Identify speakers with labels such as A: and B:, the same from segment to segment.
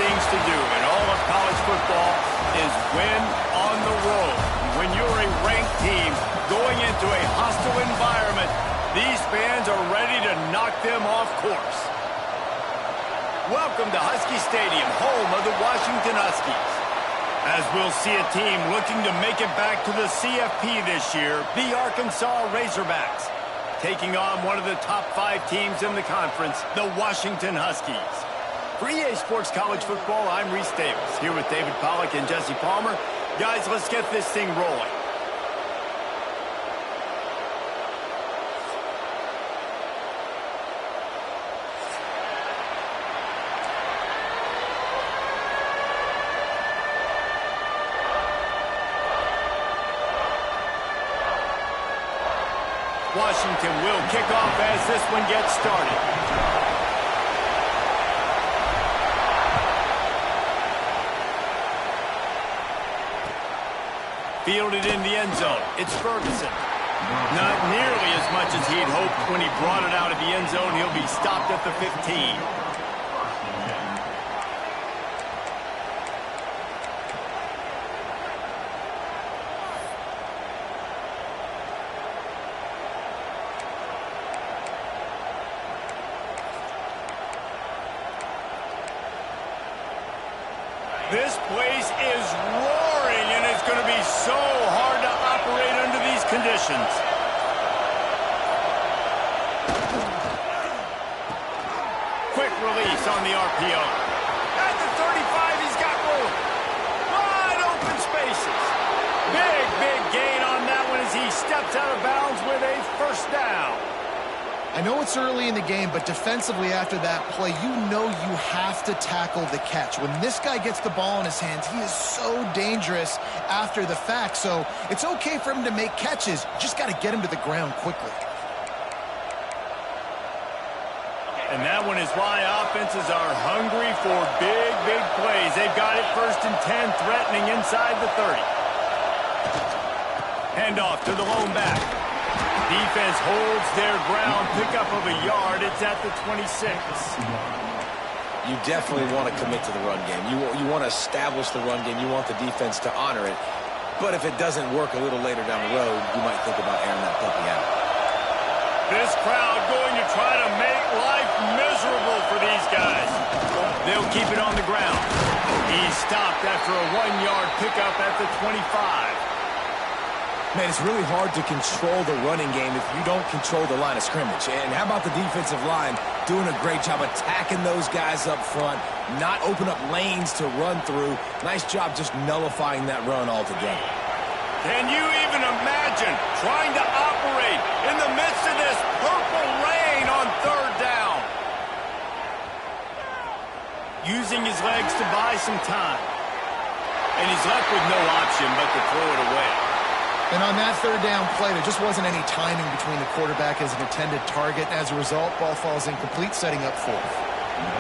A: things to do in all of college football is win on the road. When you're a ranked team going into a hostile environment, these fans are ready to knock them off course. Welcome to Husky Stadium, home of the Washington Huskies. As we'll see a team looking to make it back to the CFP this year, the Arkansas Razorbacks, taking on one of the top 5 teams in the conference, the Washington Huskies. For EA Sports College Football, I'm Reese Davis, here with David Pollack and Jesse Palmer. Guys, let's get this thing rolling. Washington will kick off as this one gets started. Fielded in the end zone. It's Ferguson. Not nearly as much as he'd hoped when he brought it out of the end zone. He'll be stopped at the 15. This place is roaring, and it's going to be so hard to operate under these conditions. Quick release on the RPO. At the 35, he's got room. Wide open spaces. Big gain on that one as he steps out of bounds with a first down.
B: I know it's early in the game, but defensively after that play, you know you have to tackle the catch. When this guy gets the ball in his hands, he is so dangerous after the fact. So it's okay for him to make catches. You just got to get him to the ground quickly.
A: And that one is why offenses are hungry for big plays. They've got it 1st and 10, threatening inside the 30. Handoff to the lone back. Defense holds their ground, pickup of a yard. It's at the 26.
C: You definitely want to commit to the run game. You want to establish the run game. You want the defense to honor it. But if it doesn't work a little later down the road, you might think about airing that puppy out.
A: This crowd going to try to make life miserable for these guys. They'll keep it on the ground. He's stopped after a 1-yard pickup at the 25.
C: Man, it's really hard to control the running game if you don't control the line of scrimmage. And how about the defensive line doing a great job attacking those guys up front, not open up lanes to run through. Nice job just nullifying that run altogether.
A: Can you even imagine trying to operate in the midst of this purple rain on 3rd down? Using his legs to buy some time. And he's left with no option but to throw it away.
B: And on that 3rd down play, there just wasn't any timing between the quarterback as an intended target. As a result, ball falls incomplete, setting up 4th.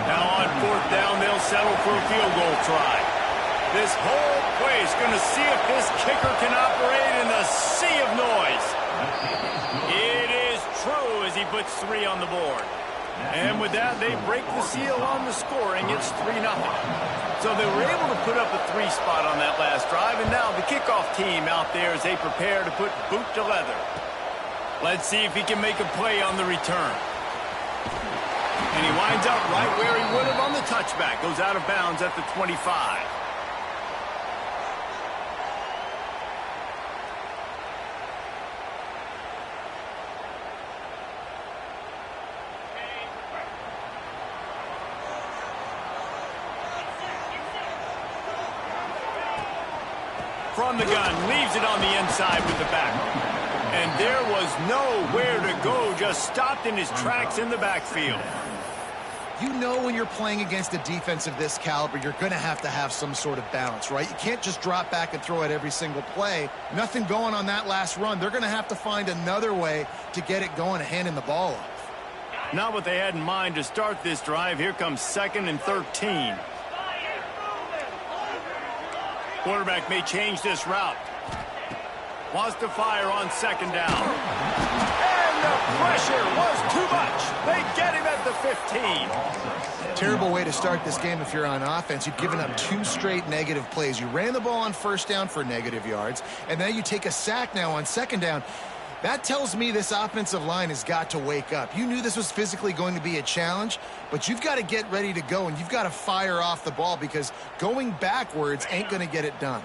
A: Now on 4th down, they'll settle for a field goal try. This whole place going to see if this kicker can operate in the sea of noise. It is true as he puts 3 on the board. And with that, they break the seal on the scoring. It's 3-0. So they were able to put up a 3 spot on that last drive, and now the kickoff team out there as they prepare to put boot to leather. Let's see if he can make a play on the return. And he winds up right where he would have on the touchback. Goes out of bounds at the 25. From the gun, leaves it on the inside with the back. And there was nowhere to go, just stopped in his tracks in the backfield.
B: You know when you're playing against a defense of this caliber, you're going to have some sort of balance, right? You can't just drop back and throw it every single play. Nothing going on that last run. They're going to have to find another way to get it going and handing the ball off.
A: Not what they had in mind to start this drive. Here comes 2nd and 13. Quarterback may change this route. Wants to fire on 2nd down. And the pressure was too much. They get him at the 15.
B: Terrible way to start this game if you're on offense. You've given up 2 straight negative plays. You ran the ball on first down for negative yards, and then you take a sack now on second down. That tells me this offensive line has got to wake up. You knew this was physically going to be a challenge, but you've got to get ready to go, and you've got to fire off the ball because going backwards ain't going to get it done.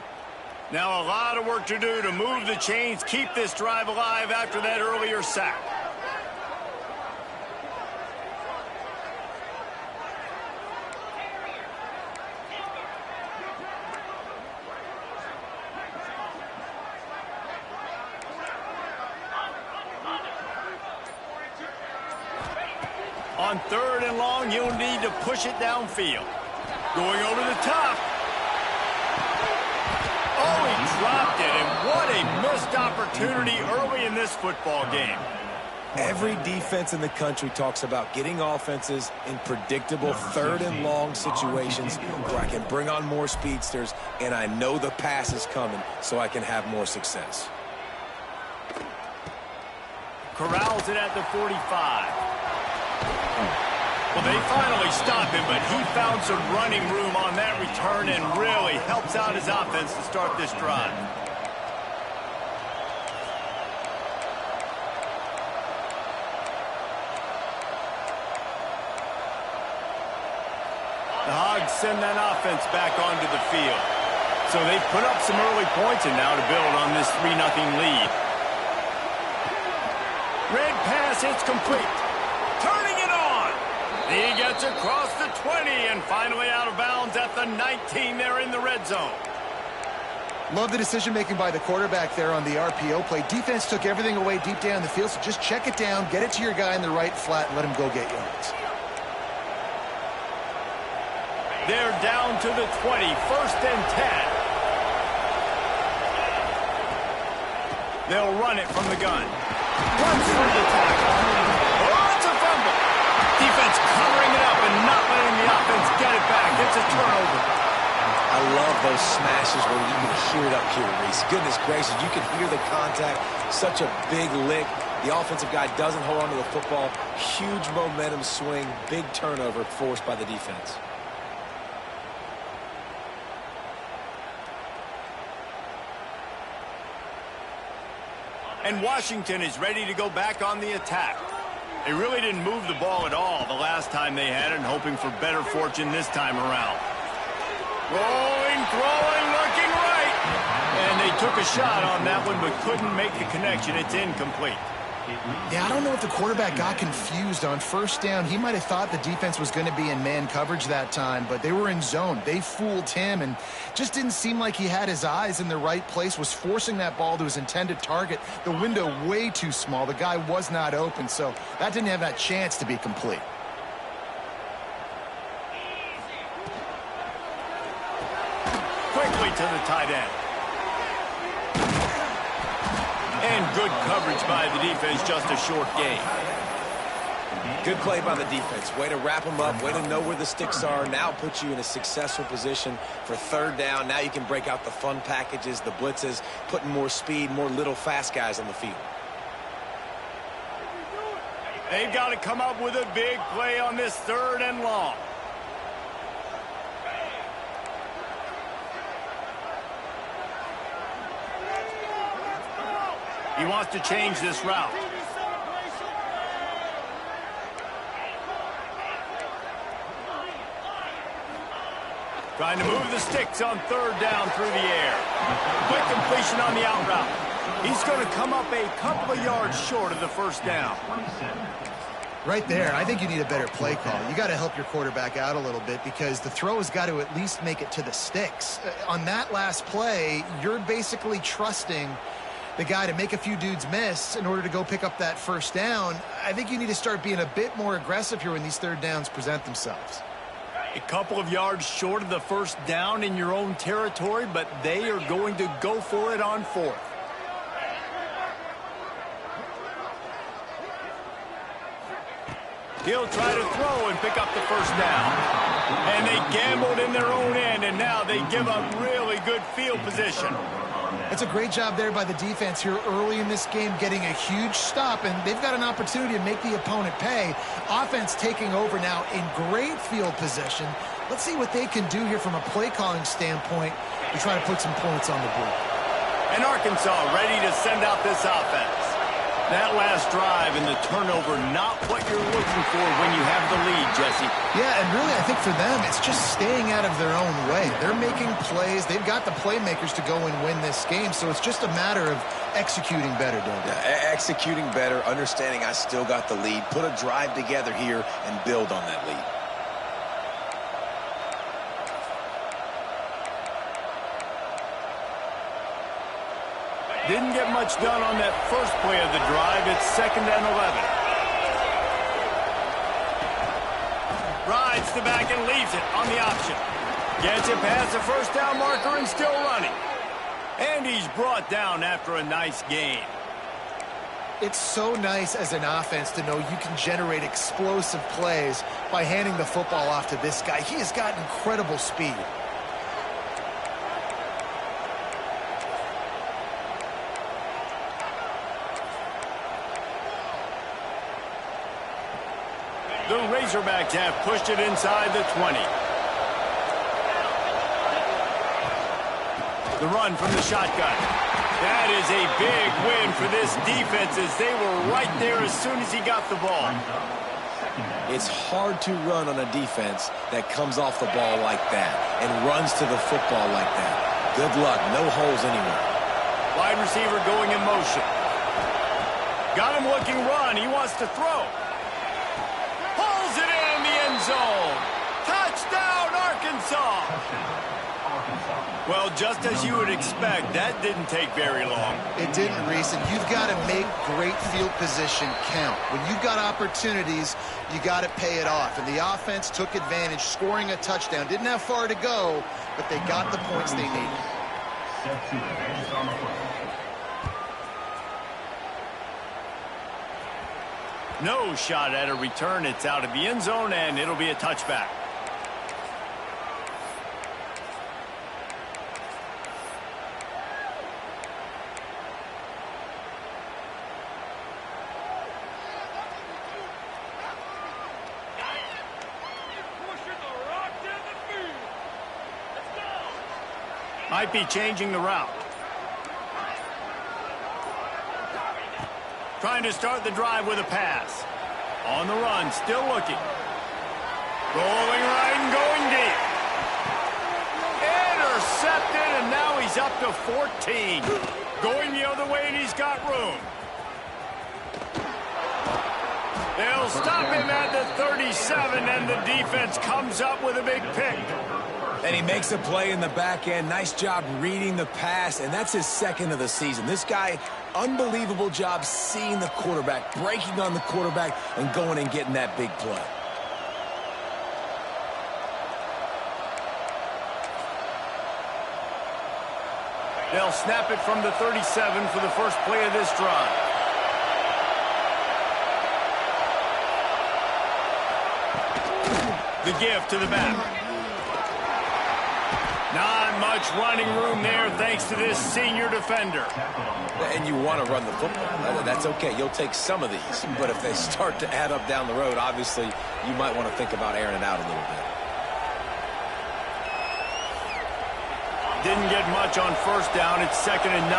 A: Now a lot of work to do to move the chains, keep this drive alive after that earlier sack. On 3rd and long, you'll need to push it downfield. Going over the top. Oh, he dropped it, and what a missed opportunity early in this football game.
C: Every defense in the country talks about getting offenses in predictable 3rd and long situations where I can bring on more speedsters, and I know the pass is coming, so I can have more success.
A: Corrals it at the 45. Well, they finally stopped him, but he found some running room on that return and really helps out his offense to start this drive. The Hogs send that offense back onto the field. So they put up some early points and now to build on this 3-0 lead. Red pass, it's complete. Turning it on. He gets across the 20 and finally out of bounds at the 19 there in the red zone.
B: Love the decision-making by the quarterback there on the RPO play. Defense took everything away deep down the field, so just check it down, get it to your guy in the right flat, and let him go get yards.
A: They're down to the 20, 1st and 10. They'll run it from the gun. Runs through the tackle. Oh, it's a fumble. Defense covering it up and not letting the offense get it back. It's a turnover.
C: I love those smashes where you can hear it up here, Reese. Goodness gracious, you can hear the contact. Such a big lick. The offensive guy doesn't hold on to the football. Huge momentum swing. Big turnover forced by the defense.
A: And Washington is ready to go back on the attack. They really didn't move the ball at all the last time they had it, and hoping for better fortune this time around. Rolling, throwing, looking right. And they took a shot on that one, but couldn't make the connection. It's incomplete.
B: Yeah, I don't know if the quarterback got confused on first down. He might have thought the defense was going to be in man coverage that time, but they were in zone. They fooled him and just didn't seem like he had his eyes in the right place, was forcing that ball to his intended target. The window way too small. The guy was not open, so that didn't have that chance to be complete.
A: Quickly to the tight end. And good coverage by the defense, just a short gain.
C: Good play by the defense. Way to wrap them up, way to know where the sticks are. Now put you in a successful position for 3rd down. Now you can break out the fun packages, the blitzes, putting more speed, more little fast guys on the field.
A: They've got to come up with a big play on this 3rd and long. He wants to change this route. Trying to move the sticks on 3rd down through the air. Quick completion on the out route. He's going to come up a couple of yards short of the 1st down.
B: Right there, I think you need a better play call. You got to help your quarterback out a little bit because the throw has got to at least make it to the sticks. On that last play, you're basically trusting the guy to make a few dudes miss in order to go pick up that 1st down. I think you need to start being a bit more aggressive here when these 3rd downs present themselves.
A: A couple of yards short of the 1st down in your own territory, but they are going to go for it on 4th. He'll try to throw and pick up the 1st down. And they gambled in their own end, and now they give up really good field position.
B: It's a great job there by the defense here early in this game, getting a huge stop, and they've got an opportunity to make the opponent pay. Offense taking over now in great field position. Let's see what they can do here from a play calling standpoint to try to put some points on the board.
A: And Arkansas ready to send out this offense. That last drive and the turnover, not what you're looking for when you have the lead, Jesse.
B: Yeah, and really I think for them, it's just staying out of their own way. They're making plays. They've got the playmakers to go and win this game, so it's just a matter of executing better, Doug.
C: Yeah, executing better, understanding I still got the lead, put a drive together here and build on that lead.
A: Didn't get much done on that first play of the drive. It's 2nd and 11. Rides the back and leaves it on the option. Gets it past the first down marker and still running. And he's brought down after a nice gain.
B: It's so nice as an offense to know you can generate explosive plays by handing the football off to this guy. He has got incredible speed.
A: The Razorbacks have pushed it inside the 20. The run from the shotgun. That is a big win for this defense as they were right there as soon as he got the ball.
C: It's hard to run on a defense that comes off the ball like that and runs to the football like that. Good luck. No holes anywhere.
A: Wide receiver going in motion. Got him looking run. He wants to throw. Pulls it in the end zone. Touchdown, Arkansas. Well, just as you would expect, that didn't take very long.
B: It didn't, Reese, and you've got to make great field position count. When you've got opportunities, you got to pay it off. And the offense took advantage, scoring a touchdown. Didn't have far to go, but they got the points they needed.
A: No shot at a return. It's out of the end zone, and it'll be a touchback. Might be changing the route. Trying to start the drive with a pass. On the run, still looking. Rolling right and going deep. Intercepted, and now he's up to 14. Going the other way, and he's got room. They'll stop him at the 37, and the defense comes up with a big pick.
C: And he makes a play in the back end. Nice job reading the pass, and that's his 2nd of the season. This guy, unbelievable job seeing the quarterback, breaking on the quarterback, and going and getting that big play.
A: They'll snap it from the 37 for the first play of this drive. The give to the back. Not much running room there thanks to this senior defender.
C: And you want to run the football. That's okay. You'll take some of these. But if they start to add up down the road, obviously, you might want to think about airing it out a little bit.
A: Didn't get much on first down. It's 2nd and 9.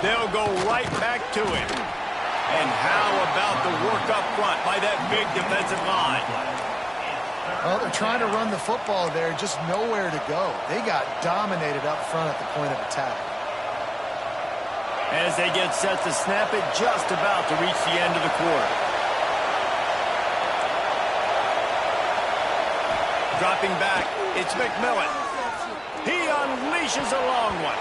A: They'll go right back to him. And how about the work up front by that big defensive line?
B: Well, they're trying to run the football there, just nowhere to go. They got dominated up front at the point of attack.
A: As they get set to snap it, just about to reach the end of the quarter. Dropping back, it's McMillan. He unleashes a long one.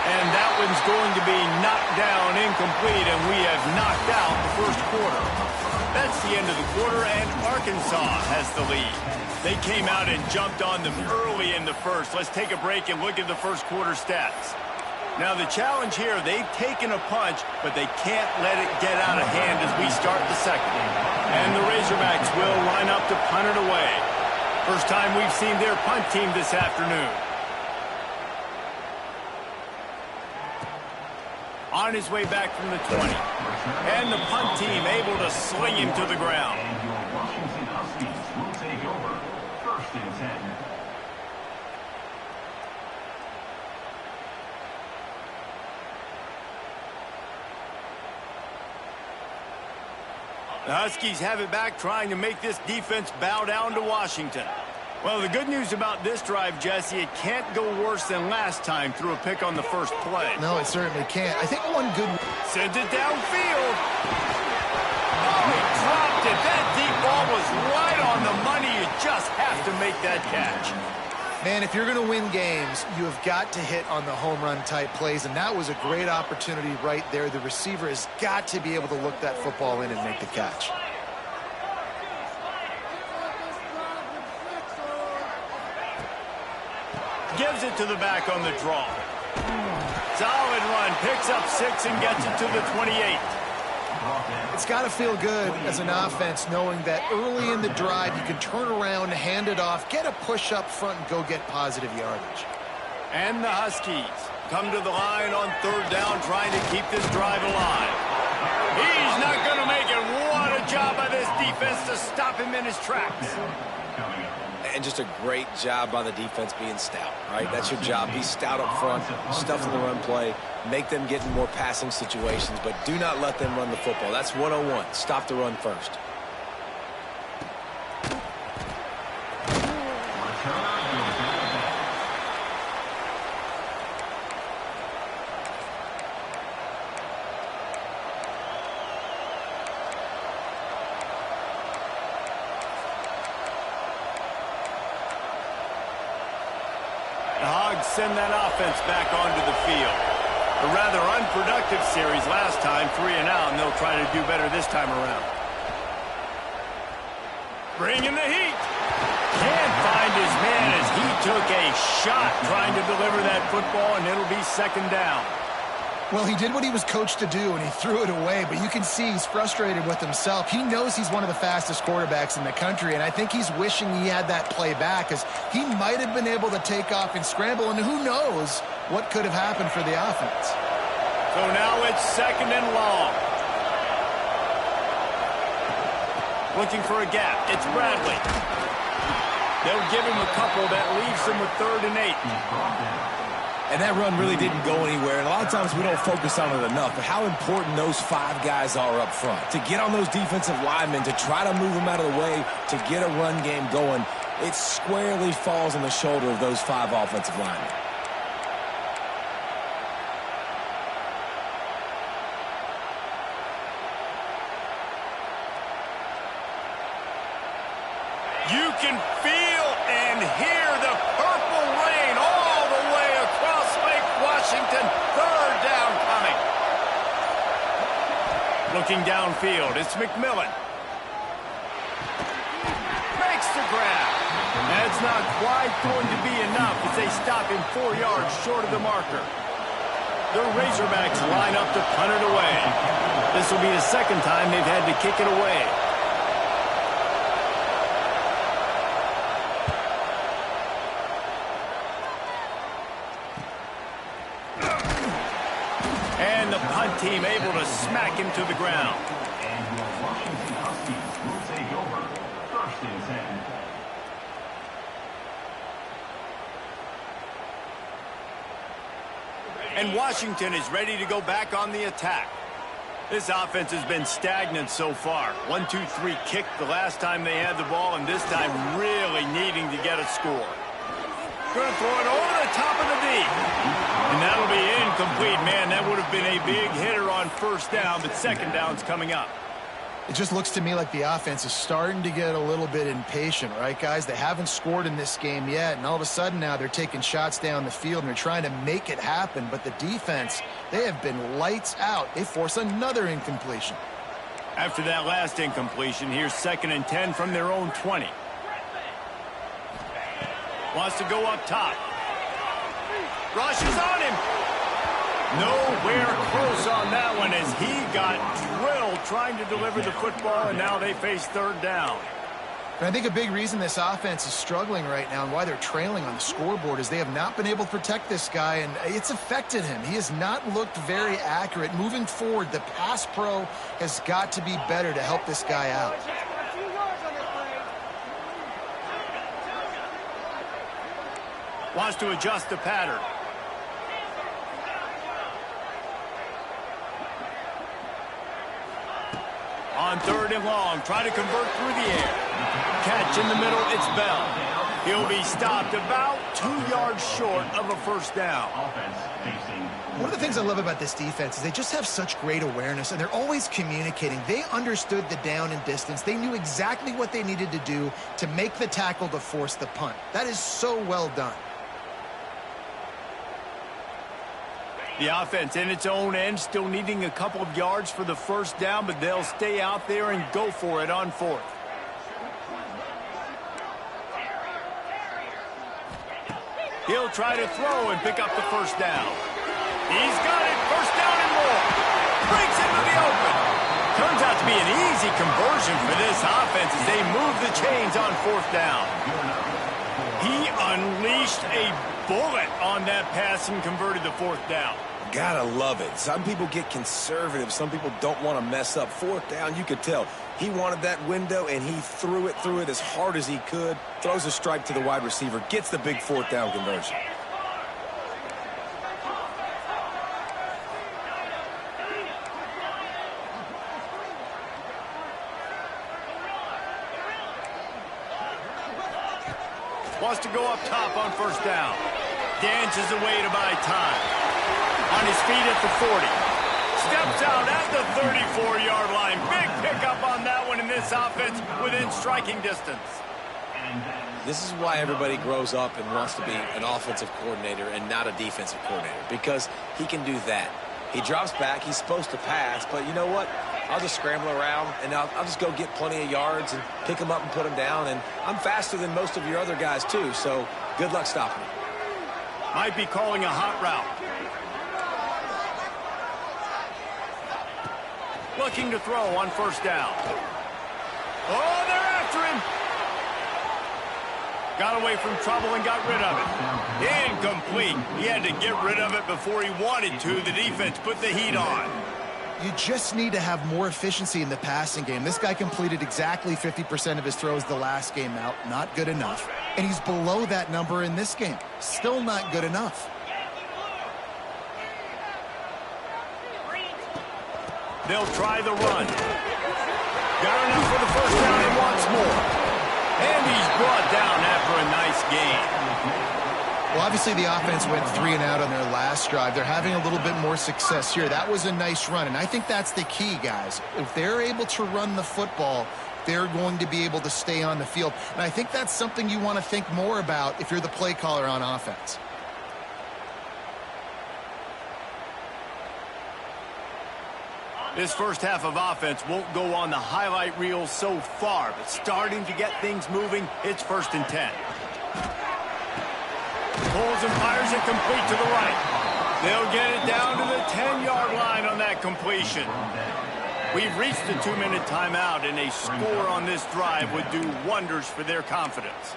A: And that one's going to be knocked down incomplete, and we have knocked out the first quarter. That's the end of the quarter, and Arkansas has the lead. They came out and jumped on them early in the first. Let's take a break and look at the first quarter stats. Now, the challenge here, they've taken a punch, but they can't let it get out of hand as we start the second. And the Razorbacks will line up to punt it away. First time we've seen their punt team this afternoon. On his way back from the 20. And the punt team able to sling him to the ground.
D: And your Washington Huskies will take over. 1st and 10.
A: The Huskies have it back, trying to make this defense bow down to Washington. Well, the good news about this drive, Jesse, it can't go worse than last time through a pick on the first play.
B: No, it certainly can't. I think one good...
A: Sends it downfield. Oh, he dropped it. That deep ball was right on the money. You just have to make that catch.
B: Man, if you're going to win games, you have got to hit on the home run type plays, and that was a great opportunity right there. The receiver has got to be able to look that football in and make the catch.
A: Gives it to the back on the draw. Solid run. Picks up 6 and gets it to the 28.
B: It's got to feel good as an offense knowing that early in the drive you can turn around, hand it off, get a push up front, and go get positive yardage.
A: And the Huskies come to the line on 3rd down, trying to keep this drive alive. He's not going to make it. What a job by this defense to stop him in his tracks.
C: And just a great job by the defense being stout, right? That's your job. Be stout up front, stuff in the run play, make them get in more passing situations, but do not let them run the football. That's 101. Stop the run first.
A: The Hogs send that offense back onto the field. A rather unproductive series last time, 3 and out, and they'll try to do better this time around. Bringing the heat. Can't find his man as he took a shot trying to deliver that football, and it'll be 2nd down.
B: Well, he did what he was coached to do, and he threw it away, but you can see he's frustrated with himself. He knows he's one of the fastest quarterbacks in the country, and I think he's wishing he had that play back, as he might have been able to take off and scramble, and who knows what could have happened for the offense.
A: So now it's 2nd and long. Looking for a gap. It's Bradley. They'll give him a couple. That leaves him with 3rd and 8.
C: And that run really didn't go anywhere. And a lot of times we don't focus on it enough, but how important those 5 guys are up front. To get on those defensive linemen, to try to move them out of the way, to get a run game going, it squarely falls on the shoulder of those 5 offensive linemen.
A: You can feel and hear the purple rain all the way across Lake Washington. 3rd down coming. Looking downfield, it's McMillan. Makes the grab. That's not quite going to be enough as they stop him 4 yards short of the marker. The Razorbacks line up to punt it away. This will be the 2nd time they've had to kick it away. And the punt team able to smack him to the ground.
D: And your Washington Huskies will take over. 1st and 10.
A: And Washington is ready to go back on the attack. This offense has been stagnant so far. 1-2-3 kick the last time they had the ball, and this time really needing to get a score. Going to throw it over the top of the D. And that'll be incomplete. Man, that would have been a big hitter on 1st down, but 2nd down's coming up.
B: It just looks to me like the offense is starting to get a little bit impatient, right, guys? They haven't scored in this game yet, and all of a sudden now they're taking shots down the field and they're trying to make it happen. But the defense, they have been lights out. They force another incompletion.
A: After that last incompletion, here's 2nd and 10 from their own 20. Wants to go up top. Rushes on him. Nowhere close on that one as he got drilled trying to deliver the football, and now they face 3rd down.
B: And I think a big reason this offense is struggling right now and why they're trailing on the scoreboard is they have not been able to protect this guy, and it's affected him. He has not looked very accurate. Moving forward, the pass pro has got to be better to help this guy out.
A: Wants to adjust the pattern. On 3rd and long, try to convert through the air. Catch in the middle, it's Bell. He'll be stopped about 2 yards short of a first down.
B: One of the things I love about this defense is they just have such great awareness, and they're always communicating. They understood the down and distance. They knew exactly what they needed to do to make the tackle to force the punt. That is so well done.
A: The offense in its own end, still needing a couple of yards for the first down, but they'll stay out there and go for it on 4th. He'll try to throw and pick up the first down. He's got it, first down and more. Breaks into the open. Turns out to be an easy conversion for this offense as they move the chains on 4th down. He unleashed a bullet on that pass and converted the 4th down.
C: Gotta love it. Some people get conservative. Some people don't want to mess up. 4th down, you could tell. He wanted that window, and he threw it as hard as he could. Throws a strike to the wide receiver. Gets the big 4th down conversion.
A: Wants to go up top on first down. Dances away to buy time. On his feet at the 40. Steps out at the 34-yard line. Big pickup on that one in this offense within striking distance.
C: This is why everybody grows up and wants to be an offensive coordinator and not a defensive coordinator, because he can do that. He drops back. He's supposed to pass, but you know what? I'll just scramble around, and I'll just go get plenty of yards and pick him up and put him down, and I'm faster than most of your other guys, too, so good luck stopping him.
A: Might be calling a hot route. Looking to throw on first down. Oh, they're after him. Got away from trouble and got rid of it. Incomplete. He had to get rid of it before he wanted to. The defense put the heat on.
B: You just need to have more efficiency in the passing game. This guy completed exactly 50% of his throws the last game out. Not good enough. And he's below that number in this game. Still not good enough.
A: They'll try the run. Got enough for the first down and wants more. And he's brought down after a nice gain.
B: Well, obviously the offense went 3 and out on their last drive. They're having a little bit more success here. That was a nice run, and I think that's the key, guys. If they're able to run the football, they're going to be able to stay on the field. And I think that's something you want to think more about if you're the play caller on offense.
A: This first half of offense won't go on the highlight reel so far, but starting to get things moving, it's 1st and 10. Pulls and fires it complete to the right. They'll get it down to the 10-yard line on that completion. We've reached the 2-minute timeout, and a score on this drive would do wonders for their confidence.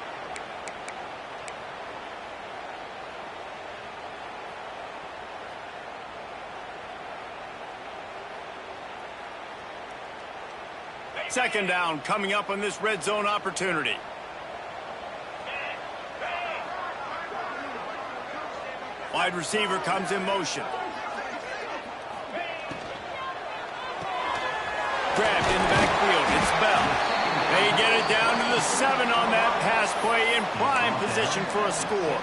A: Second down coming up on this red zone opportunity. Wide receiver comes in motion. Grabbed in the backfield. It's Bell. They get it down to the 7 on that pass play in prime position for a score.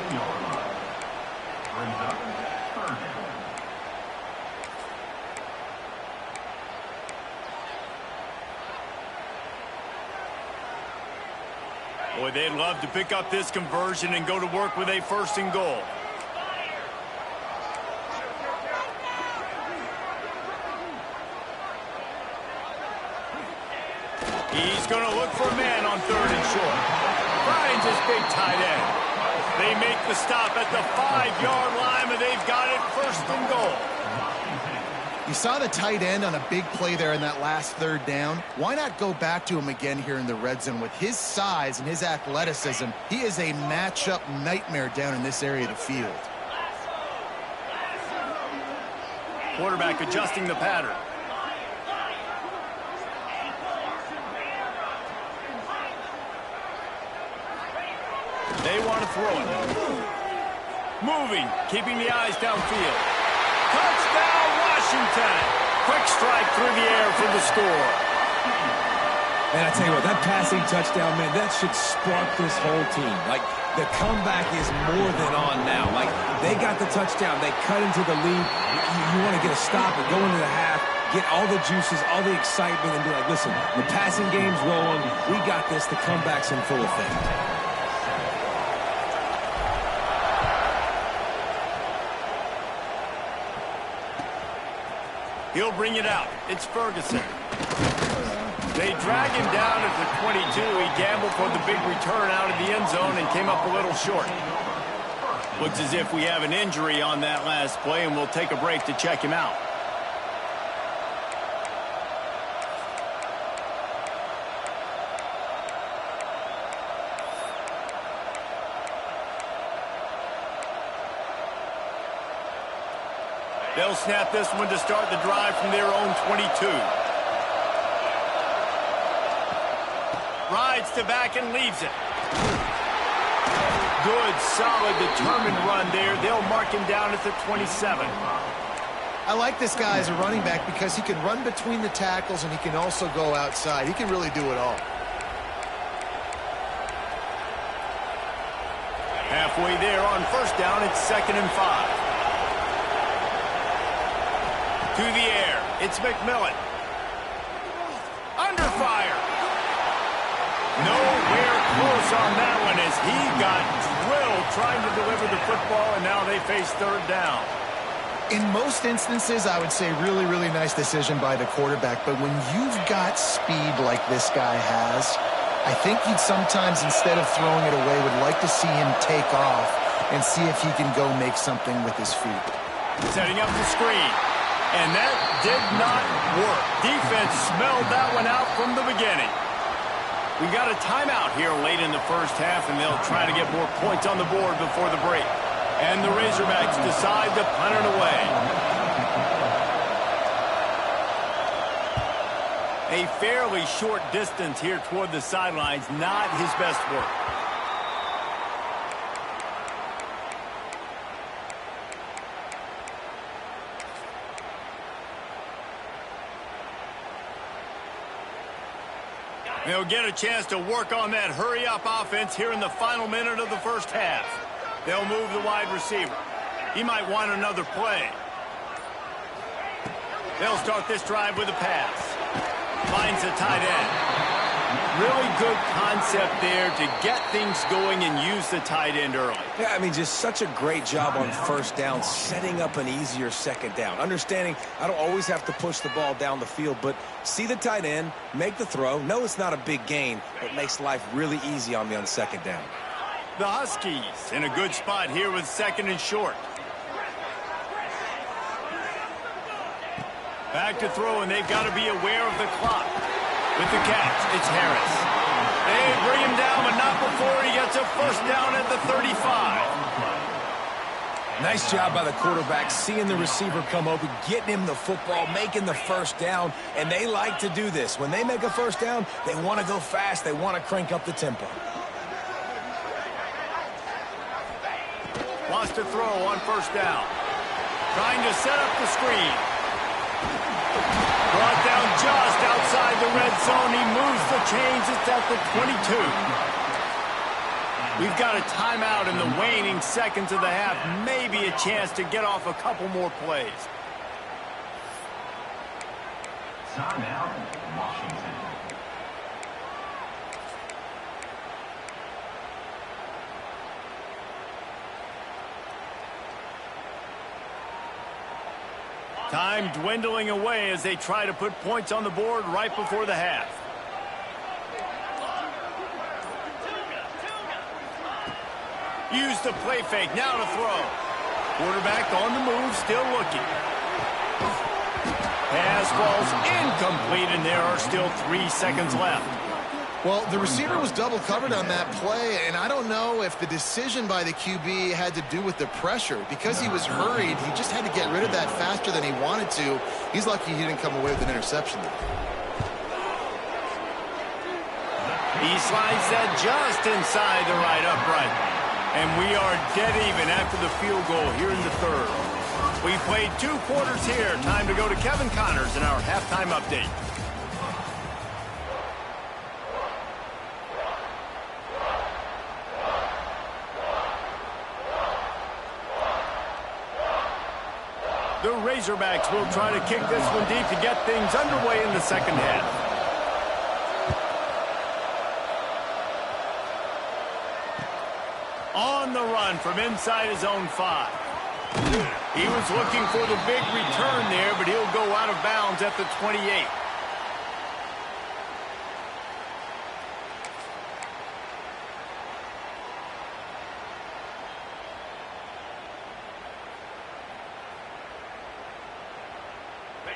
A: Boy, they'd love to pick up this conversion and go to work with a 1st and goal. He's going to look for a man on 3rd and short. Finds his big tight end. They make the stop at the 5-yard line, but they've got it 1st and goal.
B: You saw the tight end on a big play there in that last third down. Why not go back to him again here in the red zone? With his size and his athleticism, he is a matchup nightmare down in this area of the field.
A: Quarterback adjusting the pattern. They want to throw it. Moving, keeping the eyes downfield. Touchdown, Washington! Quick strike through the air for the score.
C: And I tell you what, that passing touchdown, man, that should spark this whole team. Like, the comeback is more than on now. Like, they got the touchdown. They cut into the lead. You want to get a stop and go into the half, get all the juices, all the excitement, and be like, listen, the passing game's rolling. We got this. The comeback's in full effect.
A: He'll bring it out. It's Ferguson. They drag him down at the 22. He gambled for the big return out of the end zone and came up a little short. Looks as if we have an injury on that last play, and we'll take a break to check him out. They'll snap this one to start the drive from their own 22. Rides to back and leaves it. Good, solid, determined run there. They'll mark him down at the 27.
B: I like this guy as a running back because he can run between the tackles and he can also go outside. He can really do it all.
A: Halfway there on first down, it's 2nd and 5. To the air, it's McMillan. Under fire. Nowhere close on that one as he got drilled trying to deliver the football, and now they face third down.
B: In most instances, I would say really, really nice decision by the quarterback, but when you've got speed like this guy has, I think you'd sometimes, instead of throwing it away, would like to see him take off and see if he can go make something with his feet.
A: Setting up the screen. And that did not work. Defense smelled that one out from the beginning. We got a timeout here late in the first half, and they'll try to get more points on the board before the break. And the Razorbacks decide to punt it away. A fairly short distance here toward the sidelines, not his best work. They'll get a chance to work on that hurry-up offense here in the final minute of the first half. They'll move the wide receiver. He might want another play. They'll start this drive with a pass. Finds a tight end. Really good concept there to get things going and use the tight end early.
C: Yeah, I mean, just such a great job on first down, setting up an easier second down. Understanding I don't always have to push the ball down the field, but see the tight end, make the throw. No, it's not a big gain, but makes life really easy on me on second down.
A: The Huskies in a good spot here with 2nd and short. Back to throw, and they've got to be aware of the clock. With the catch, it's Harris. They bring him down, but not before he gets a first down at the 35.
C: Nice job by the quarterback, seeing the receiver come open, getting him the football, making the first down, and they like to do this. When they make a first down, they want to go fast. They want to crank up the tempo.
A: Wants to throw on first down. Trying to set up the screen. Brought down just outside the red zone. He moves the chains. It's at the 22. We've got a timeout in the waning seconds of the half. Maybe a chance to get off a couple more plays.
D: Timeout, Washington.
A: Time dwindling away as they try to put points on the board right before the half. Use the play fake, now to throw. Quarterback on the move, still looking. Pass falls incomplete, and there are still 3 seconds left.
B: Well, the receiver was double covered on that play, and I don't know if the decision by the QB had to do with the pressure. Because he was hurried, he just had to get rid of that faster than he wanted to. He's lucky he didn't come away with an interception.
A: He slides that just inside the right upright. And we are dead even after the field goal here in the third. We played 2 quarters here. Time to go to Kevin Connors in our halftime update. The Razorbacks will try to kick this one deep to get things underway in the second half. On the run from inside his own 5. He was looking for the big return there, but he'll go out of bounds at the 28.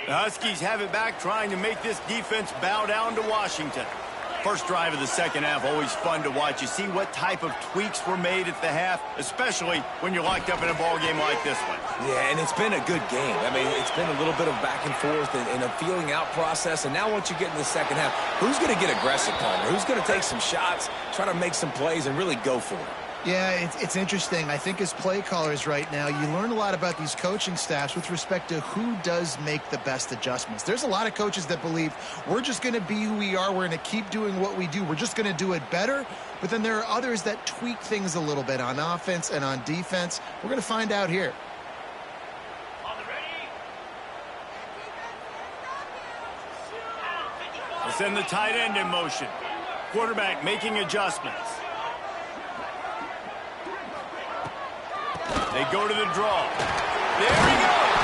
A: The Huskies have it back, trying to make this defense bow down to Washington. First drive of the second half, always fun to watch. You see what type of tweaks were made at the half, especially when you're locked up in a ball game like this one.
C: Yeah, and it's been a good game. I mean, it's been a little bit of back and forth and a feeling out process. And now once you get in the second half, who's going to get aggressive, Palmer? Who's going to take some shots, try to make some plays, and really go for it?
B: Yeah, it's interesting. I think as play callers right now, you learn a lot about these coaching staffs with respect to who does make the best adjustments. There's a lot of coaches that believe we're just going to be who we are. We're going to keep doing what we do. We're just going to do it better. But then there are others that tweak things a little bit on offense and on defense. We're going to find out here.
A: We'll send the tight end in motion. Quarterback making adjustments. They go to the draw. There he goes.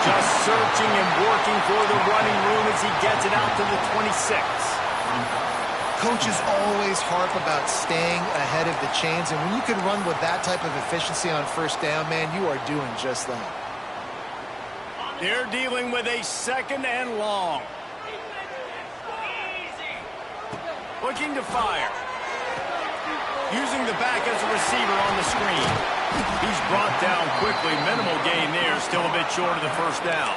A: Just searching and working for the running room as he gets it out to the 26.
B: Coaches always harp about staying ahead of the chains, and when you can run with that type of efficiency on first down, man, you are doing just that.
A: They're dealing with a second and long. Looking to fire. Using the back as a receiver on the screen. He's brought down quickly. Minimal gain there. Still a bit short of the first down.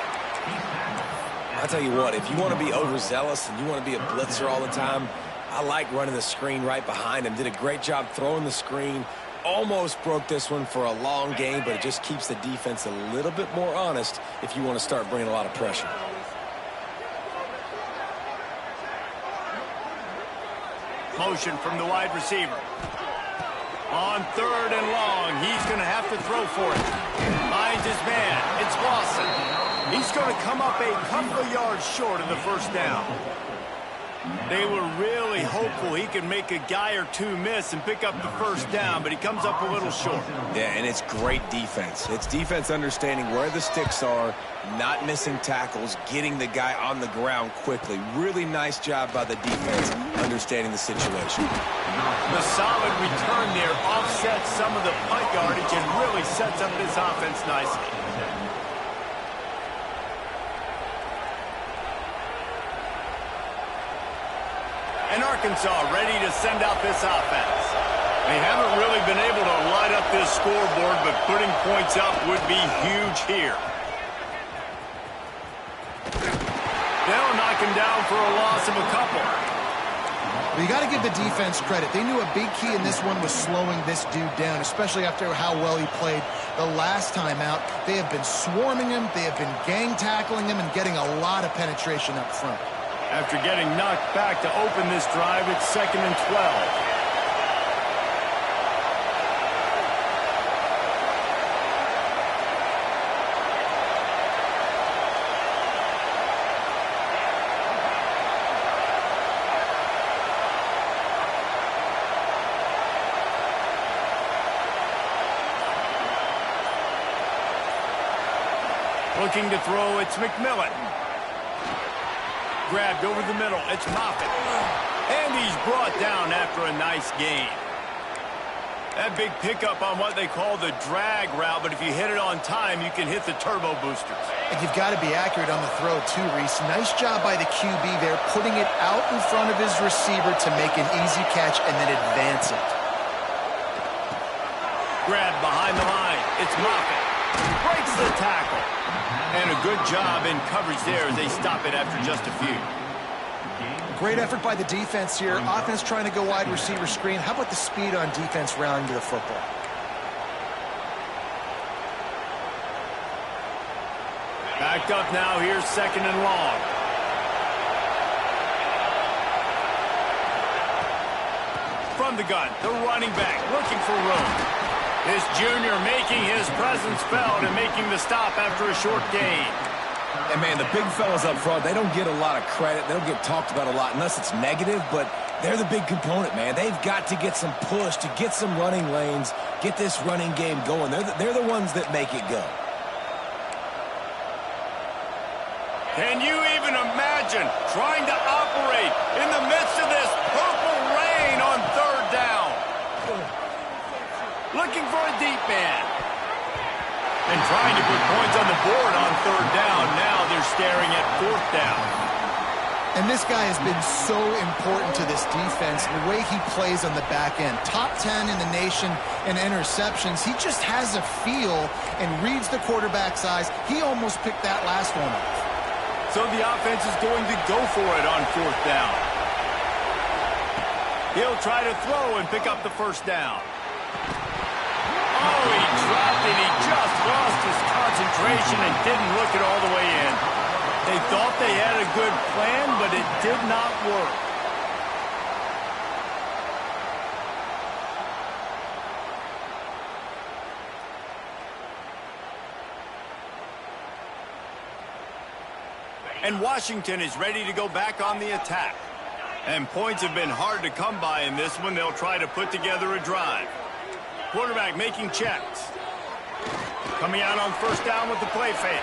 C: I'll tell you what, if you want to be overzealous and you want to be a blitzer all the time, I like running the screen right behind him. Did a great job throwing the screen. Almost broke this one for a long game, but it just keeps the defense a little bit more honest if you want to start bringing a lot of pressure.
A: Motion from the wide receiver. On third and long, he's going to have to throw for it. Finds his man. It's Lawson. He's going to come up a couple of yards short of the first down. They were really hopeful he could make a guy or two miss and pick up the first down, but he comes up a little short.
C: Yeah, and it's great defense. It's defense understanding where the sticks are, not missing tackles, getting the guy on the ground quickly. Really nice job by the defense understanding the situation.
A: The solid return there offsets some of the punt yardage and really sets up this offense nicely. And Arkansas ready to send out this offense. They haven't really been able to light up this scoreboard, but putting points up would be huge here. They'll knock him down for a loss of a couple.
B: But you got to give the defense credit. They knew a big key in this one was slowing this dude down, especially after how well he played the last time out. They have been swarming him. They have been gang tackling him and getting a lot of penetration up front.
A: After getting knocked back to open this drive, it's 2nd and 12. Looking to throw, it's McMillan. Grabbed over the middle, it's Moffitt. And he's brought down after a nice gain. That big pickup on what they call the drag route, but if you hit it on time, you can hit the turbo boosters.
B: And you've got to be accurate on the throw too, Reese. Nice job by the QB there, putting it out in front of his receiver to make an easy catch and then advance it.
A: Grab behind the line. It's Moffitt. Breaks the tackle. And a good job in coverage there as they stop it after just a few.
B: Great effort by the defense here. Offense trying to go wide receiver screen. How about the speed on defense rounding to the football?
A: Backed up now. Here's 2nd and long. From the gun, the running back looking for room. This junior making his presence felt and making the stop after a short gain.
C: And, man, the big fellas up front, they don't get a lot of credit. They don't get talked about a lot unless it's negative, but they're the big component, man. They've got to get some push, to get some running lanes, get this running game going. They're the ones that make it go.
A: Can you even imagine trying to operate in the midst of this purple rain on 3rd down? Looking for a deep man. And trying to put points on the board on 3rd down. Now they're staring at 4th down.
B: And this guy has been so important to this defense, the way he plays on the back end. Top 10 in the nation in interceptions. He just has a feel and reads the quarterback's eyes. He almost picked that last one off.
A: So the offense is going to go for it on 4th down. He'll try to throw and pick up the 1st down. Oh, he dropped it. He just lost his concentration and didn't look it all the way in. They thought they had a good plan, but it did not work. And Washington is ready to go back on the attack. And points have been hard to come by in this one. They'll try to put together a drive. Quarterback making checks. Coming out on 1st down with the play fake.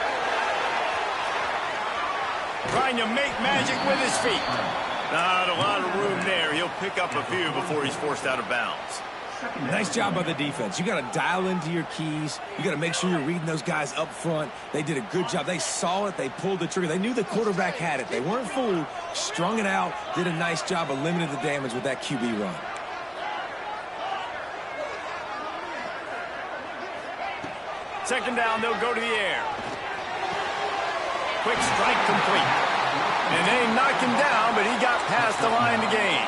A: Trying to make magic with his feet. Not a lot of room there. He'll pick up a few before he's forced out of bounds.
C: Nice job by the defense. You got to dial into your keys. You got to make sure you're reading those guys up front. They did a good job. They saw it. They pulled the trigger. They knew the quarterback had it. They weren't fooled. Strung it out. Did a nice job of limiting the damage with that QB run.
A: Second down, they'll go to the air. Quick strike complete. And they knocked him down, but he got past the line to gain.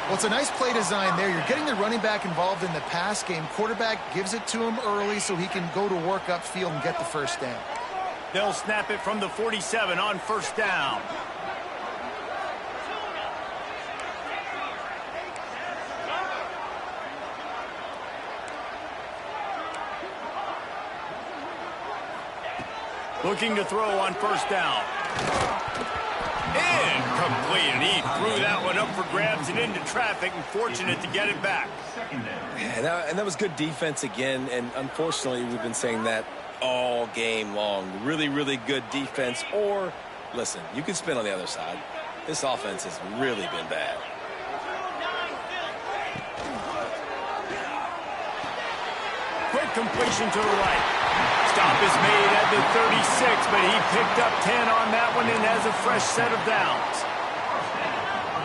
B: Well, it's a nice play design there. You're getting the running back involved in the pass game. Quarterback gives it to him early so he can go to work upfield and get the 1st down.
A: They'll snap it from the 47 on 1st down. Looking to throw on 1st down. Incomplete, and he threw that one up for grabs and into traffic, and fortunate to get it back.
C: Yeah, and that was good defense again, and unfortunately we've been saying that all game long. Really, really good defense, or, listen, you can spin on the other side. This offense has really been bad.
A: Quick completion to the right. Stop is made at the 36, but he picked up 10 on that one and has a fresh set of downs.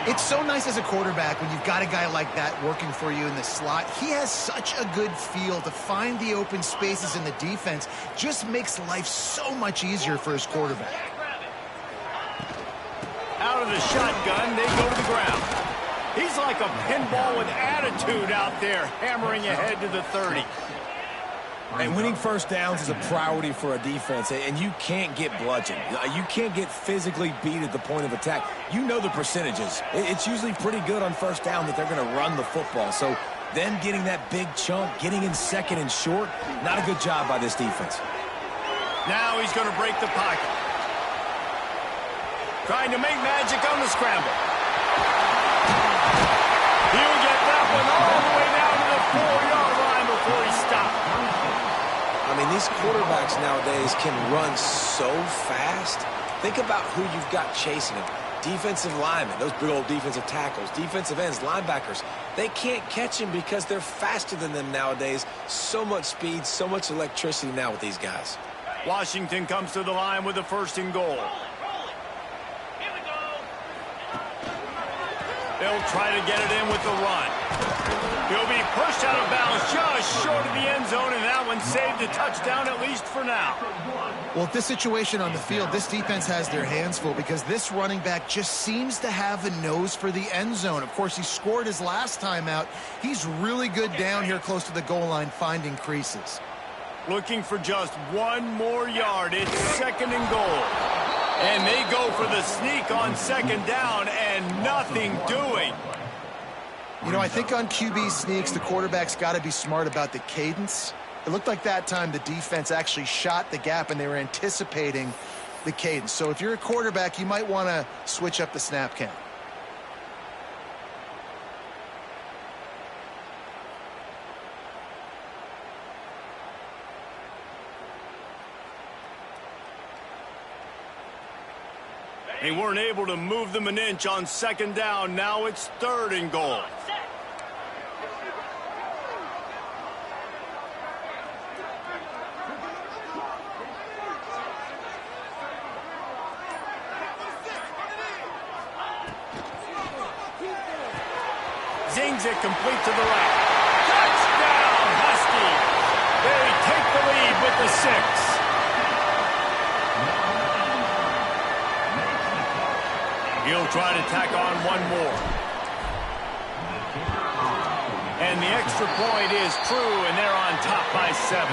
B: It's so nice as a quarterback when you've got a guy like that working for you in the slot. He has such a good feel to find the open spaces in the defense. Just makes life so much easier for his quarterback.
A: Out of the shotgun, they go to the ground. He's like a pinball with attitude out there, hammering ahead to the 30.
C: And winning 1st downs is a priority for a defense, and you can't get bludgeoned. You can't get physically beat at the point of attack. You know the percentages. It's usually pretty good on 1st down that they're going to run the football. So then getting that big chunk, getting in 2nd and short, not a good job by this defense.
A: Now he's going to break the pocket. Trying to make magic on the scramble. He'll get that one all the way down to the 4-yard line before he stopped.
C: I mean, these quarterbacks nowadays can run so fast. Think about who you've got chasing them. defensive linemen, those big old defensive tackles, defensive ends, linebackers, they can't catch him because they're faster than them nowadays. So much speed, so much electricity now with these guys.
A: Washington comes to the line with a 1st and goal. They'll try to get it in with the run. He'll be pushed out of bounds just short of the end zone, and that one saved a touchdown, at least for now.
B: Well, at this situation on the field, this defense has their hands full because this running back just seems to have a nose for the end zone. Of course, he scored his last time out. He's really good down here close to the goal line, finding creases.
A: Looking for just one more yard. It's 2nd and goal. And they go for the sneak on 2nd down, and nothing doing.
B: You know, I think on QB sneaks, the quarterback's got to be smart about the cadence. It looked like that time the defense actually shot the gap, and they were anticipating the cadence. So if you're a quarterback, you might want to switch up the snap count.
A: They weren't able to move them an inch on 2nd down. Now it's 3rd and goal. Zings it complete to the right. Touchdown, Huskies! They take the lead with the 6. He'll try to tack on one more. And the extra point is true, and they're on top by 7.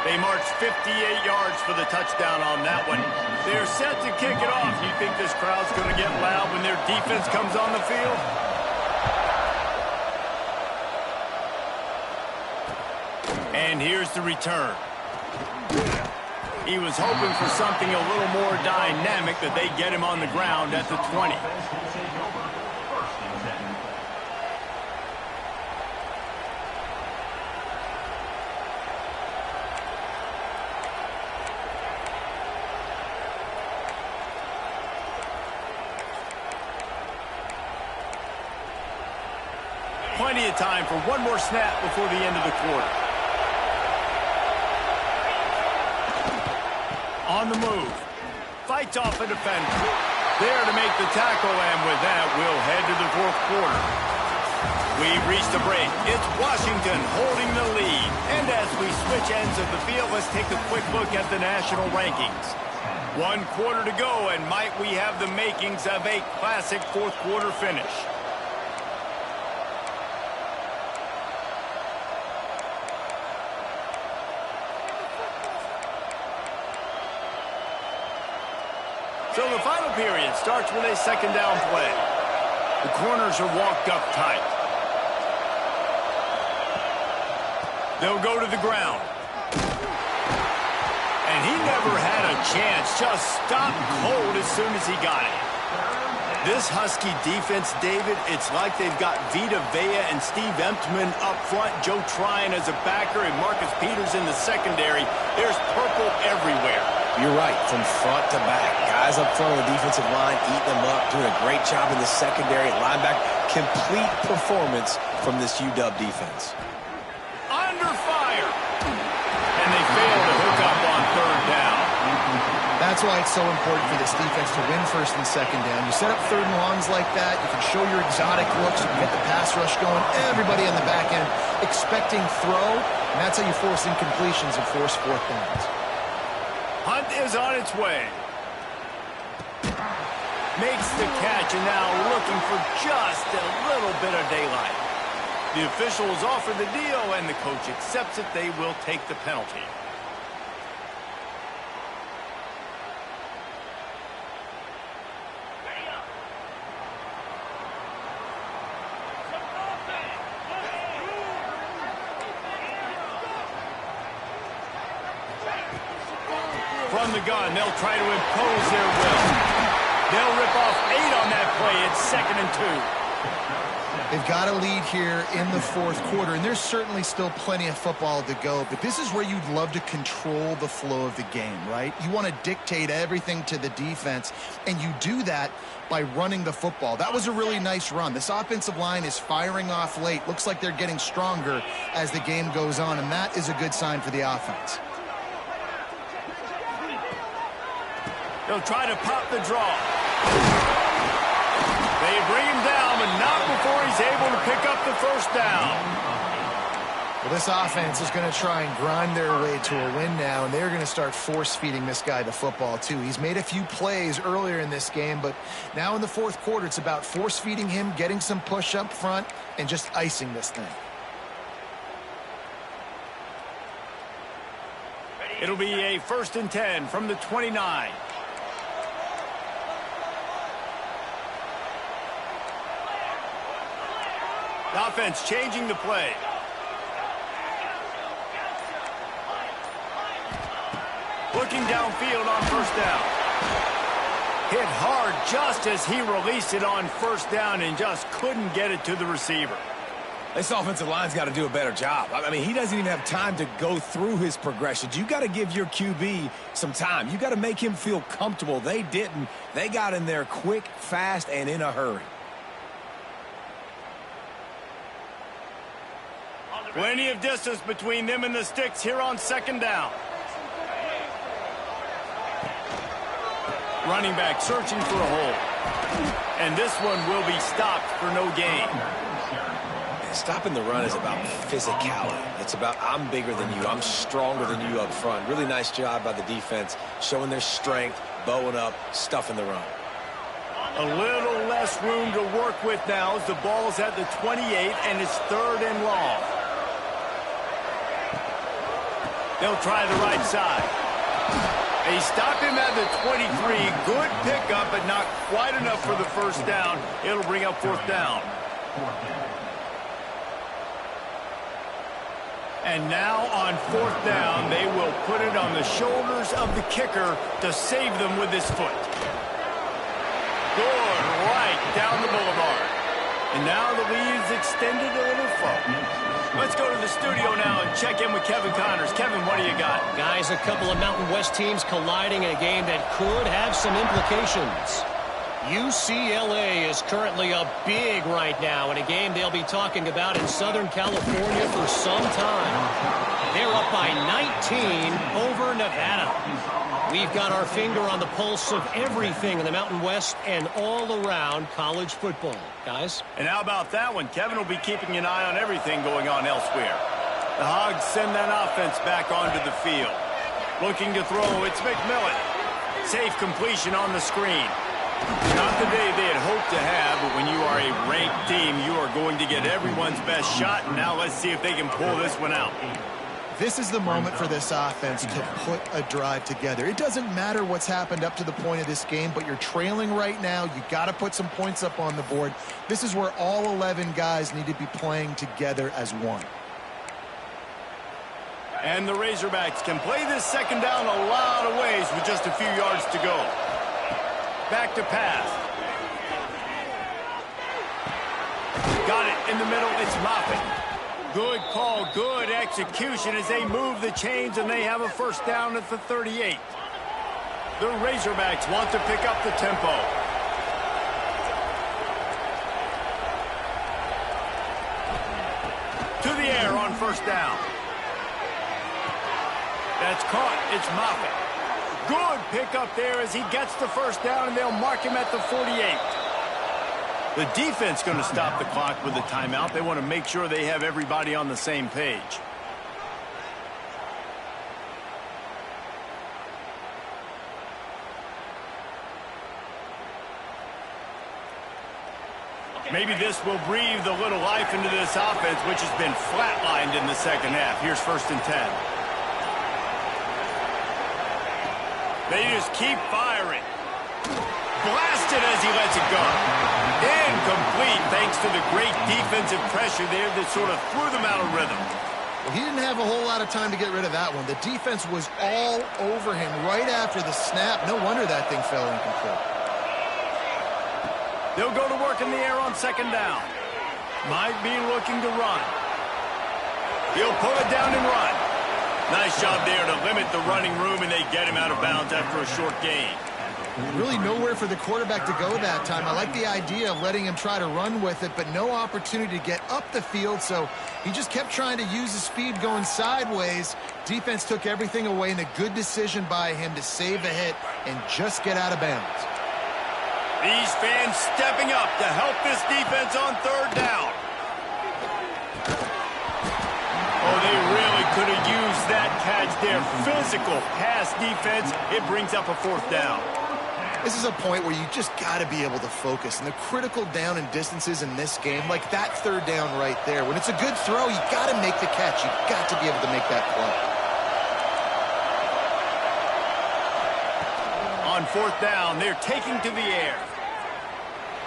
A: They march 58 yards for the touchdown on that one. They're set to kick it off. You think this crowd's going to get loud when their defense comes on the field? And here's the return. He was hoping for something a little more dynamic, that they get him on the ground at the 20. Plenty of time for one more snap before the end of the quarter. On the move. Fights off a defender. There to make the tackle, and with that, we'll head to the 4th quarter. We've reached the break. It's Washington holding the lead. And as we switch ends of the field, let's take a quick look at the national rankings. 1 quarter to go, and might we have the makings of a classic 4th quarter finish. So the final period starts with a 2nd down play. The corners are walked up tight. They'll go to the ground. And he never had a chance. Just stopped cold as soon as he got it. This Husky defense, David, it's like they've got Vita Vea and Steve Emptman up front, Joe Tryon as a backer, and Marcus Peters in the secondary. There's purple everywhere.
C: You're right, from front to back. Guys up front on the defensive line eating them up, doing a great job in the secondary at linebacker. Complete performance from this UW defense.
A: Under fire. And they fail to hook up on 3rd down.
B: That's why it's so important for this defense to win 1st and 2nd down. You set up 3rd and longs like that, you can show your exotic looks, you can get the pass rush going, everybody on the back end expecting throw, and that's how you force incompletions and force 4th downs.
A: Hunt is on its way. Makes the catch, and now looking for just a little bit of daylight. The officials offer the deal, and the coach accepts it. They will take the penalty. From the gun, they'll try to impose their will. They'll rip off 8 on that play. It's 2nd and 2.
B: They've got a lead here in the fourth quarter, and there's certainly still plenty of football to go, but this is where you'd love to control the flow of the game, right? You want to dictate everything to the defense, and you do that by running the football. That was a really nice run. This offensive line is firing off late. Looks like they're getting stronger as the game goes on, and that is a good sign for the offense.
A: They'll try to pop the draw. They bring him down, but not before he's able to pick up the first down.
B: Well, this offense is going to try and grind their way to a win now, and they're going to start force-feeding this guy the football, too. He's made a few plays earlier in this game, but now in the fourth quarter, it's about force-feeding him, getting some push up front, and just icing this thing.
A: It'll be a 1st and 10 from the 29. The offense changing the play. Looking downfield on first down. Hit hard just as he released it on first down and just couldn't get it to the receiver.
C: This offensive line's got to do a better job. I mean, he doesn't even have time to go through his progressions. You got to give your QB some time. You got to make him feel comfortable. They didn't. They got in there quick, fast, and in a hurry.
A: Plenty of distance between them and the sticks here on 2nd down. Running back searching for a hole. And this one will be stopped for no gain.
C: Stopping the run is about physicality. It's about I'm bigger than you. I'm stronger than you up front. Really nice job by the defense, showing their strength, bowing up, stuffing the run.
A: A little less room to work with now as the ball's at the 28 and it's 3rd and long. They'll try the right side. They stop him at the 23. Good pickup, but not quite enough for the first down. It'll bring up 4th down. And now on 4th down, they will put it on the shoulders of the kicker to save them with his foot. Good, right down the boulevard. And now the lead is extended a little further. Let's go to the studio now and check in with Kevin Connors. Kevin, what do you got?
E: Guys, a couple of Mountain West teams colliding in a game that could have some implications. UCLA is currently up big right now in a game they'll be talking about in Southern California for some time. They're up by 19 over Nevada. We've got our finger on the pulse of everything in the Mountain West and all around college football. Guys?
A: And how about that one? Kevin will be keeping an eye on everything going on elsewhere. The Hogs send that offense back onto the field. Looking to throw, it's McMillan. Safe completion on the screen. Not the day they had hoped to have, but when you are a ranked team, you are going to get everyone's best shot. And now let's see if they can pull this one out.
B: This is the moment for this offense to put a drive together. It doesn't matter what's happened up to the point of this game, but you're trailing right now. You got to put some points up on the board. This is where all 11 guys need to be playing together as one.
A: And the Razorbacks can play this 2nd down a lot of ways with just a few yards to go. Back to pass. Got it in the middle. It's Moffitt. Good call, good execution as they move the chains, and they have a first down at the 38. The Razorbacks want to pick up the tempo. To the air on first down. That's caught. It's Moffitt. Good pickup there as he gets the first down, and they'll mark him at the 48. The defense going to stop the clock with a timeout. They want to make sure they have everybody on the same page. Maybe this will breathe a little life into this offense, which has been flatlined in the 2nd half. Here's 1st and 10. They just keep firing. Blasted as he lets it go. Incomplete thanks to the great defensive pressure there that sort of threw them out of rhythm.
B: Well, he didn't have a whole lot of time to get rid of that one. The defense was all over him right after the snap. No wonder that thing fell incomplete.
A: They'll go to work in the air on 2nd down. Might be looking to run. He'll pull it down and run. Nice job there to limit the running room, and they get him out of bounds after a short gain.
B: Really nowhere for the quarterback to go that time. I like the idea of letting him try to run with it, but no opportunity to get up the field, so he just kept trying to use his speed going sideways. Defense took everything away, and a good decision by him to save a hit and just get out of bounds.
A: These fans stepping up to help this defense on third down. Oh, they really could have used that catch there. Physical pass defense. It brings up a fourth down.
B: This is a point where you just got to be able to focus. And the critical down and distances in this game, like that third down right there, when it's a good throw, you got to make the catch. You got to be able to make that play.
A: On fourth down, they're taking to the air.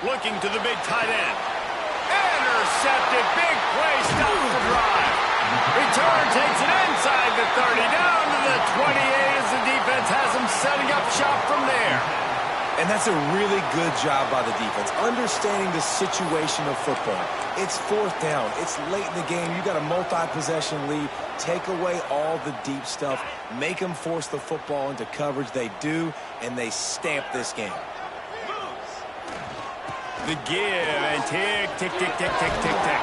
A: Looking to the big tight end. Intercepted. Big play. Stops the drive. Return takes it inside the 30. Down to the 28 as the defense has them setting up shop from there.
C: And that's a really good job by the defense, understanding the situation of football. It's fourth down. It's late in the game. You got a multi-possession lead. Take away all the deep stuff. Make them force the football into coverage. They do, and they stamp this game.
A: The give and tick, tick, tick, tick, tick, tick, tick.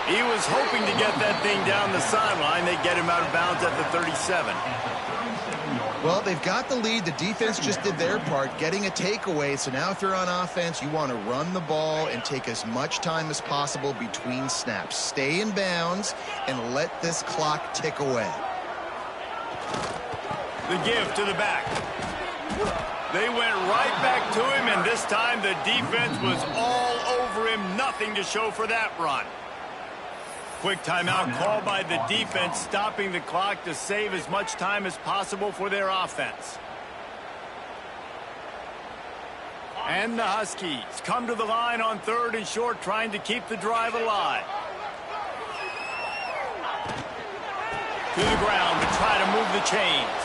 A: He was hoping to get that thing down the sideline. They get him out of bounds at the 37.
B: Well, they've got the lead. The defense just did their part, getting a takeaway. So now if you're on offense, you want to run the ball and take as much time as possible between snaps. Stay in bounds and let this clock tick away.
A: The give to the back. They went right back to him, and this time the defense was all over him. Nothing to show for that run. Quick timeout called by the defense, stopping the clock to save as much time as possible for their offense. And the Huskies come to the line on third and short, trying to keep the drive alive. To the ground to try to move the chains.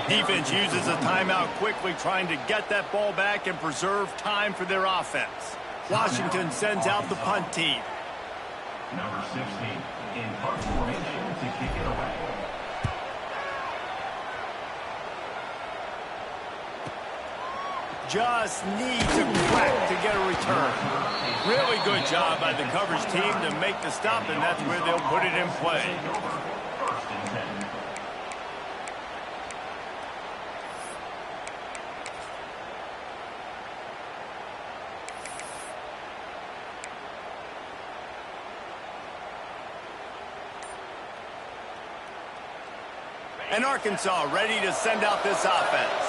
A: Defense uses a timeout quickly, trying to get that ball back and preserve time for their offense. Washington sends out the punt team.
D: Number 16 in punt formation to kick it away.
A: Just needs a crack to get a return. Really good job by the coverage team to make the stop, and that's where they'll put it in play.
D: First and 10.
A: And Arkansas ready to send out this offense.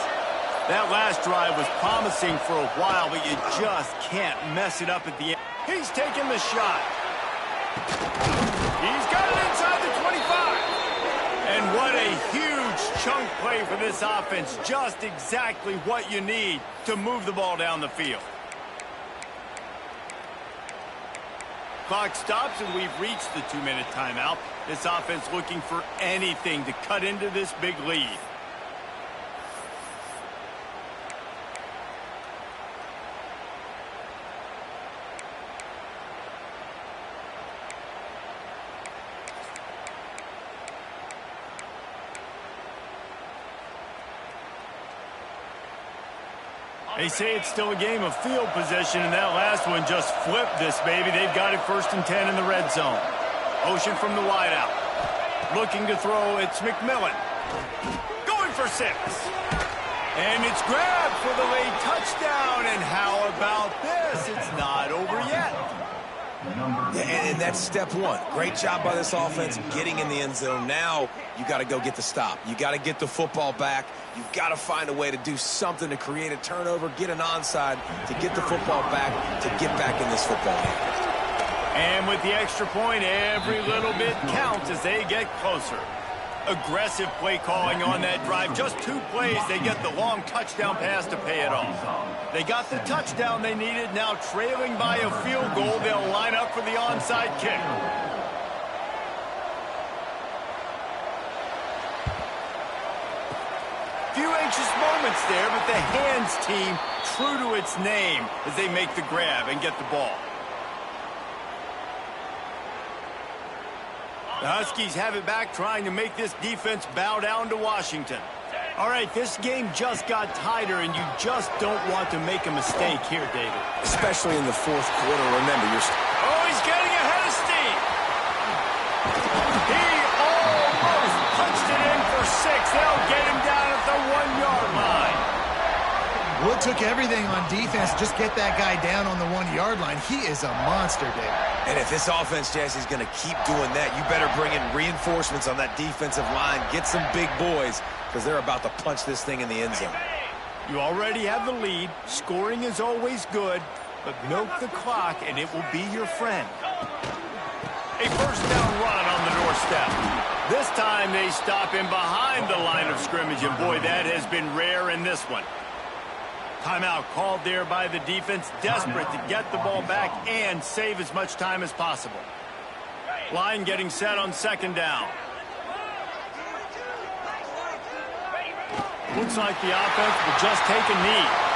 A: That last drive was promising for a while, but you just can't mess it up at the end. He's taking the shot. He's got it inside the 25. And what a huge chunk play for this offense. Just exactly what you need to move the ball down the field. Clock stops, and we've reached the 2-minute timeout. This offense looking for anything to cut into this big lead. They say it's still a game of field possession, and that last one just flipped this baby. They've got it 1st and 10 in the red zone. Ocean from the wideout. Looking to throw, it's McMillan. Going for 6. And it's grabbed for the late touchdown. And how about this? It's not over yet.
C: And that's step one. Great job by this offense getting in the end zone. Now you got to go get the stop. You got to get the football back. You've got to find a way to do something to create a turnover, get an onside, to get the football back, to get back in this football game.
A: And with the extra point, every little bit counts as they get closer. Aggressive play calling on that drive. Just 2 plays, they get the long touchdown pass to pay it off. They got the touchdown they needed. Now trailing by a field goal, they'll line up for the onside kick. Few anxious moments there, but the hands team true to its name as they make the grab and get the ball. The Huskies have it back, trying to make this defense bow down to Washington. All right, this game just got tighter, and you just don't want to make a mistake here, David.
C: Especially in the fourth quarter. Remember,
A: Oh, he's getting ahead of steam. He almost punched it in for 6. They'll get him down at the 1-yard line.
B: Well, it took everything on defense to just get that guy down on the 1-yard line. He is a monster, David.
C: And if this offense, Jesse, is going to keep doing that, you better bring in reinforcements on that defensive line. Get some big boys, because they're about to punch this thing in the end zone.
A: You already have the lead. Scoring is always good, but milk the clock, and it will be your friend. A first down run on the doorstep. This time they stop him behind the line of scrimmage, and boy, that has been rare in this one. Timeout called there by the defense, desperate to get the ball back and save as much time as possible. Line getting set on second down. Looks like the offense will just take a knee.